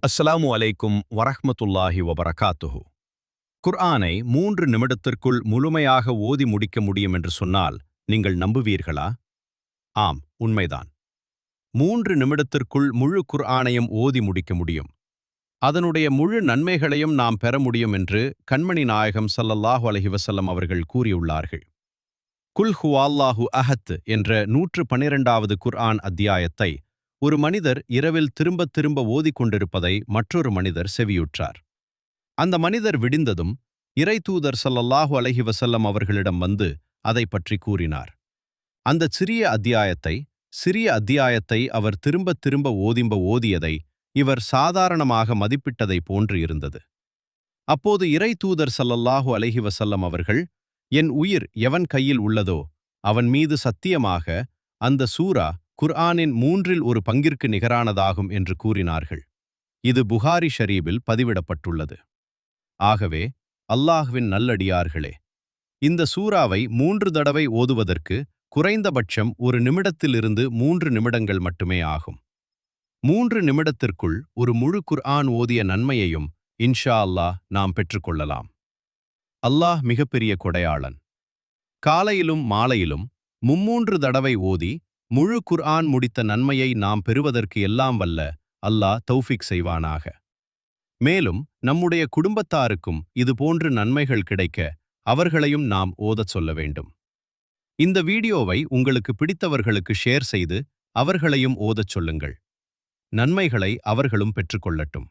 அஸ்ஸலாமு அலைக்கும் வரஹ்மத்துல்லாஹி வபரகாத்துஹு. குர்ஆனை 3 நிமிடத்திற்குள் முழுமையாக ஓதி முடிக்க முடியும் என்று சொன்னால் நீங்கள் நம்புவீர்களா? ஆம், உண்மைதான். 3 நிமிடத்திற்குள் முழு குர்ஆனையும் ஓதி முடிக்க முடியும். அதனுடைய முழு நன்மைகளையும் நாம் பெற முடியும் என்று கண்மணி நாயகம் ஸல்லல்லாஹு அலைஹி வஸல்லம் அவர்கள் கூறியுள்ளார்கள். குல் ஹுவல்லாஹு அஹத் என்ற 112வது குர்ஆன் அத்தியாயத்தை ஒரு மனிதர் இரவில் திரும்பத் திரும்ப ஓதிக் கொண்டிருப்பதை மற்றொரு மனிதர் செவியுற்றார். அந்த மனிதர் விடிந்ததும் இறைதூதர் ஸல்லல்லாஹு அலைஹி வஸல்லம் அவர்களிடம் வந்து அதைப் பற்றி கூறினார். அந்தச் சிறிய அத்தியாயத்தை அவர் திரும்பத் திரும்ப ஓதியதை இவர் சாதாரணமாக மதிப்பிட்டதைப் போன்று இருந்தது. அப்போது இறைதூதர் ஸல்லல்லாஹு அலைஹி வஸல்லம் அவர்கள், என் உயிர் எவன் கையில் உள்ளதோ அவன் மீது சத்தியமாக அந்த சூரா குர்ஆனின் 1/3 நிகரானதாகும் என்று கூறினார்கள். இது புகாரி ஷரீபில் பதிவிடப்பட்டுள்ளது. ஆகவே அல்லாஹ்வின் நல்லடியார்களே, இந்த சூராவை 3 தடவை ஓதுவதற்கு குறைந்தபட்சம் 1 நிமிடத்திலிருந்து 3 நிமிடங்கள் மட்டுமே ஆகும். 3 நிமிடத்திற்குள் ஒரு முழு குர்ஆன் ஓதிய நன்மையையும் இன்ஷா அல்லாஹ் நாம் பெற்றுக்கொள்ளலாம். அல்லாஹ் மிகப்பெரிய கொடையாளன். காலையிலும் மாலையிலும் 3 தடவை ஓதி முழு குர்ஆன் முடித்த நன்மையை நாம் பெறுவதற்கு எல்லாம் வல்ல அல்லாஹ் தௌஃபீக் செய்வானாக. மேலும் நம்முடைய குடும்பத்தாருக்கும் இதுபோன்று நன்மைகள் கிடைக்க அவர்களையும் நாம் ஓதச் சொல்ல வேண்டும். இந்த வீடியோவை உங்களுக்கு பிடித்தவர்களுக்கு ஷேர் செய்து அவர்களையும் ஓதச் சொல்லுங்கள். நன்மைகளை அவர்களும் பெற்றுக்கொள்ளட்டும்.